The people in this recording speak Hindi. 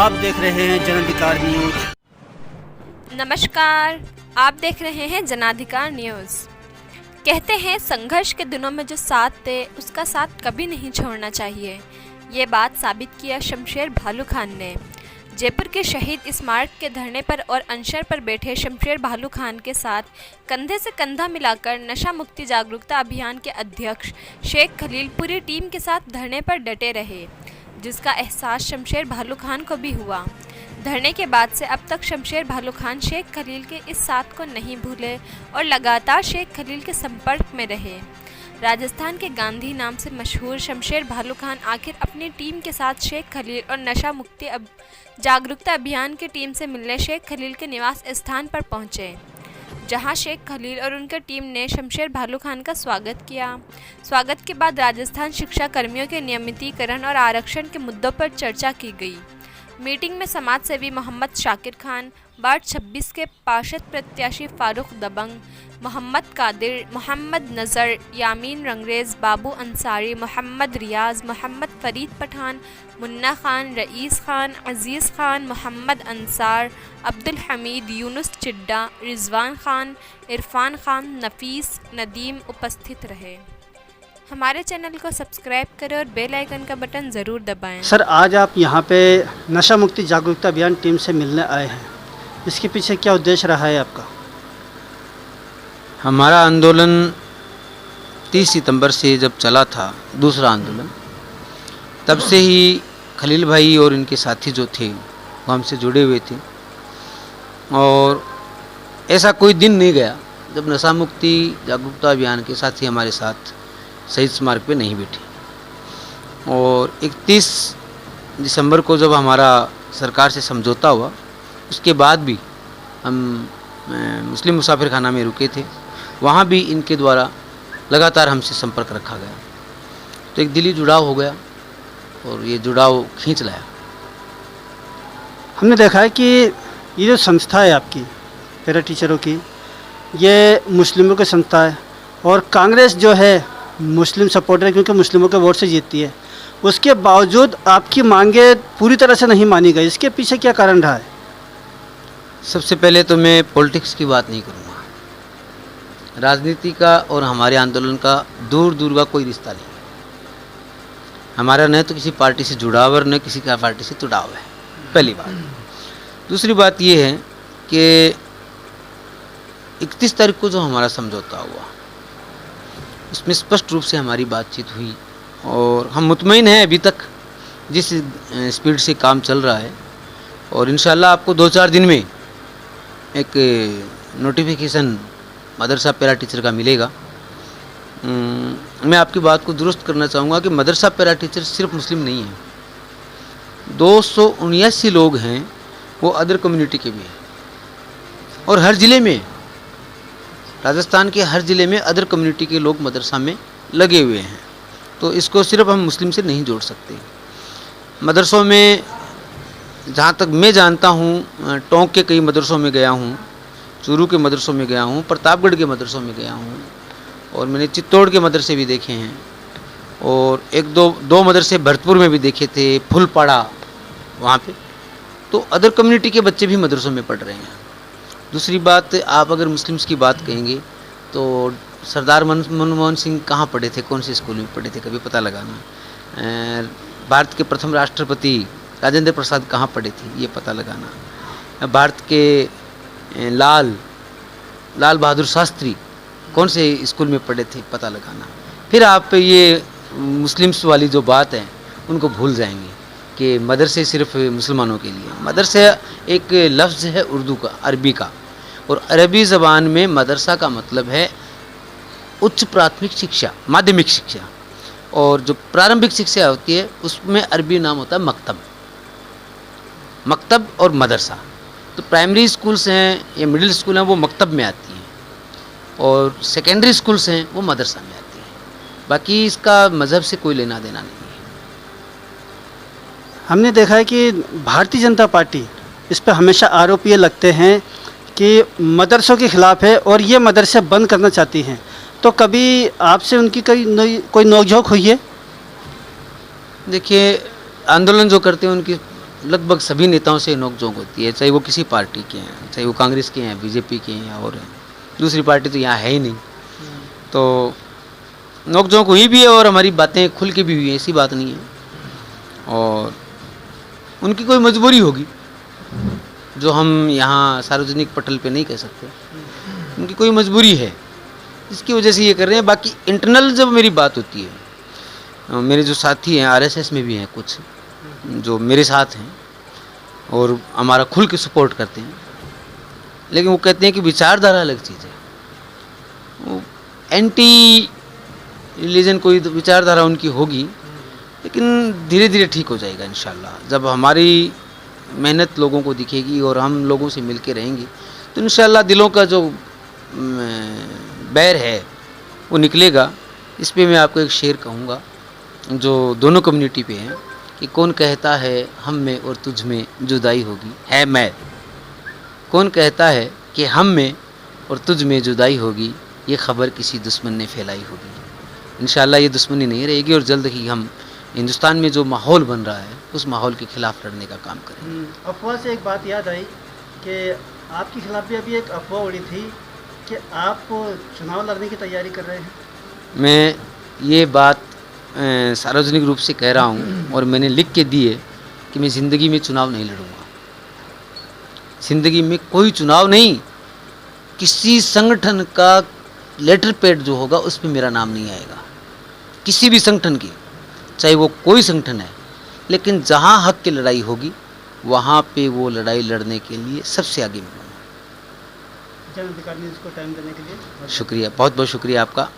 आप देख रहे हैं जनाधिकार न्यूज। नमस्कार, आप देख रहे हैं जनाधिकार न्यूज़। कहते हैं संघर्ष के दिनों में जो साथ दे उसका साथ कभी नहीं छोड़ना चाहिए। ये बात साबित किया शमशेर भालू खान ने। जयपुर के शहीद स्मारक के धरने पर और अनशन पर बैठे शमशेर भालू खान के साथ कंधे से कंधा मिलाकर नशा मुक्ति जागरूकता अभियान के अध्यक्ष शेख खलील पूरी टीम के साथ धरने पर डटे रहे, जिसका एहसास शमशेर भालू खान को भी हुआ। धरने के बाद से अब तक शमशेर भालू खान शेख खलील के इस साथ को नहीं भूले और लगातार शेख खलील के संपर्क में रहे। राजस्थान के गांधी नाम से मशहूर शमशेर भालू खान आखिर अपनी टीम के साथ शेख खलील और नशा मुक्ति जागरूकता अभियान की टीम से मिलने शेख खलील के निवास स्थान पर पहुंचे, जहां शेख खलील और उनकी टीम ने शमशेर भालू खान का स्वागत किया। स्वागत के बाद राजस्थान शिक्षा कर्मियों के नियमितीकरण और आरक्षण के मुद्दों पर चर्चा की गई। मीटिंग में समाज सेवी मोहम्मद शाकिर खान, वार्ड 26 के पार्षद प्रत्याशी फारूक दबंग, मोहम्मद कादिर, मोहम्मद नज़र, यामीन रंगरेज, बाबू अंसारी, मोहम्मद रियाज, मोहम्मद फरीद पठान, मुन्ना खान, रईस खान, अजीज़ खान, मोहम्मद अंसार, अब्दुल हमीद, यूनुस चिड्डा, रिजवान खान, इरफान खान, नफीस, नदीम उपस्थित रहे। हमारे चैनल को सब्सक्राइब करें और बेल आइकन का बटन ज़रूर दबाएं। सर, आज आप यहाँ पे नशा मुक्ति जागरूकता अभियान टीम से मिलने आए हैं, इसके पीछे क्या उद्देश्य रहा है आपका? हमारा आंदोलन 30 सितंबर से जब चला था, दूसरा आंदोलन, तब से ही खलील भाई और इनके साथी जो थे वो हमसे जुड़े हुए थे और ऐसा कोई दिन नहीं गया जब नशा मुक्ति जागरूकता अभियान के साथी हमारे साथ शहीद स्मारक पे नहीं बैठे। और 31 दिसंबर को जब हमारा सरकार से समझौता हुआ, उसके बाद भी हम मुस्लिम मुसाफिर खाना में रुके थे, वहाँ भी इनके द्वारा लगातार हमसे संपर्क रखा गया, तो एक दिली जुड़ाव हो गया और ये जुड़ाव खींच लाया। हमने देखा है कि ये जो संस्था है आपकी पैरा टीचरों की, ये मुस्लिमों की संस्था है और कांग्रेस जो है मुस्लिम सपोर्टर है, क्योंकि मुस्लिमों के वोट से जीतती है। उसके बावजूद आपकी मांगे पूरी तरह से नहीं मानी गई, इसके पीछे क्या कारण रहा है? सबसे पहले तो मैं पॉलिटिक्स की बात नहीं करूँगा। राजनीति का और हमारे आंदोलन का दूर दूर का कोई रिश्ता नहीं है। हमारा न तो किसी पार्टी से जुड़ाव और न किसी का पार्टी से तुड़ाव है, पहली बात। दूसरी बात ये है कि 31 तारीख को जो हमारा समझौता हुआ, उसमें स्पष्ट रूप से हमारी बातचीत हुई और हम मुतमईन हैं अभी तक जिस स्पीड से काम चल रहा है। और इंशाल्लाह आपको 2-4 दिन में एक नोटिफिकेशन मदरसा पैरा टीचर का मिलेगा। मैं आपकी बात को दुरुस्त करना चाहूँगा कि मदरसा पैरा टीचर सिर्फ मुस्लिम नहीं है, 279 लोग हैं वो अदर कम्युनिटी के भी हैं और हर ज़िले में, राजस्थान के हर ज़िले में अदर कम्युनिटी के लोग मदरसा में लगे हुए हैं। तो इसको सिर्फ हम मुस्लिम से नहीं जोड़ सकते। मदरसों में जहाँ तक मैं जानता हूँ, टोंक के कई मदरसों में गया हूँ, चूरू के मदरसों में गया हूँ, प्रतापगढ़ के मदरसों में गया हूँ और मैंने चित्तौड़ के मदरसे भी देखे हैं और एक दो मदरसे भरतपुर में भी देखे थे, फुलपाड़ा वहाँ पे। तो अदर कम्युनिटी के बच्चे भी मदरसों में पढ़ रहे हैं। दूसरी बात, आप अगर मुस्लिम्स की बात कहेंगे तो सरदार मनमोहन सिंह कहाँ पढ़े थे, कौन से स्कूल में पढ़े थे, कभी पता लगाना। भारत के प्रथम राष्ट्रपति राजेंद्र प्रसाद कहाँ पढ़े थे, ये पता लगाना। भारत के लाल बहादुर शास्त्री कौन से स्कूल में पढ़े थे, पता लगाना। फिर आप ये मुस्लिम्स वाली जो बात है उनको भूल जाएंगे कि मदरसे सिर्फ मुसलमानों के लिए। मदरसे एक लफ्ज़ है उर्दू का, अरबी का, और अरबी ज़बान में मदरसा का मतलब है उच्च प्राथमिक शिक्षा, माध्यमिक शिक्षा, और जो प्रारंभिक शिक्षा होती है उसमें अरबी नाम होता है मकतब। मकतब और मदरसा, तो प्राइमरी स्कूल्स हैं या मिडिल स्कूल हैं वो मकतब में आती हैं और सेकेंडरी स्कूल्स हैं वो मदरसा में आती हैं। बाकी इसका मज़हब से कोई लेना देना नहीं है। हमने देखा है कि भारतीय जनता पार्टी इस पर हमेशा आरोप ये लगते हैं कि मदरसों के ख़िलाफ़ है और ये मदरसे बंद करना चाहती हैं, तो कभी आपसे उनकी कोई नोकझोंक हुई है? देखिए, आंदोलन जो करते हैं उनकी लगभग सभी नेताओं से नोकझोंक होती है, चाहे वो किसी पार्टी के हैं, चाहे वो कांग्रेस के हैं, बीजेपी के हैं और हैं। दूसरी पार्टी तो यहाँ है ही नहीं। तो नोकझोंक हुई भी है और हमारी बातें खुल के भी हुई हैं, ऐसी बात नहीं है। और उनकी कोई मजबूरी होगी जो हम यहाँ सार्वजनिक पटल पे नहीं कह सकते, उनकी कोई मजबूरी है इसकी वजह से ये कर रहे हैं। बाकी इंटरनल जब मेरी बात होती है, मेरे जो साथी हैं आरएसएस में भी हैं कुछ जो मेरे साथ हैं और हमारा खुल के सपोर्ट करते हैं, लेकिन वो कहते हैं कि विचारधारा अलग चीज़ है। वो एंटी रिलीजन कोई विचारधारा उनकी होगी, लेकिन धीरे धीरे ठीक हो जाएगा इंशाल्लाह। जब हमारी मेहनत लोगों को दिखेगी और हम लोगों से मिल के रहेंगे तो इंशाल्लाह दिलों का जो बैर है वो निकलेगा। इस पे मैं आपको एक शेर कहूँगा जो दोनों कम्युनिटी पे है कि कौन कहता है हम में और तुझ में जुदाई होगी, है मैं। कौन कहता है कि हम में और तुझ में जुदाई होगी, ये खबर किसी दुश्मन ने फैलाई होगी। इंशाल्लाह ये दुश्मनी नहीं रहेगी और जल्द ही हम हिंदुस्तान में जो माहौल बन रहा है उस माहौल के खिलाफ लड़ने का काम करेंगे। अफवाह से एक बात याद आई कि आपके खिलाफ भी अभी एक अफवाह उड़ी थी कि आप चुनाव लड़ने की तैयारी कर रहे हैं। मैं ये बात सार्वजनिक रूप से कह रहा हूँ और मैंने लिख के दी है कि मैं ज़िंदगी में चुनाव नहीं लड़ूंगा। ज़िंदगी में कोई चुनाव नहीं, किसी संगठन का लेटर पैड जो होगा उस पर मेरा नाम नहीं आएगा, किसी भी संगठन की, चाहे वो कोई संगठन है। लेकिन जहाँ हक की लड़ाई होगी वहाँ पे वो लड़ाई लड़ने के लिए सबसे आगे मिलूँगा। जन अधिकार न्यूज़ को टाइम देने के लिए शुक्रिया, बहुत बहुत शुक्रिया आपका।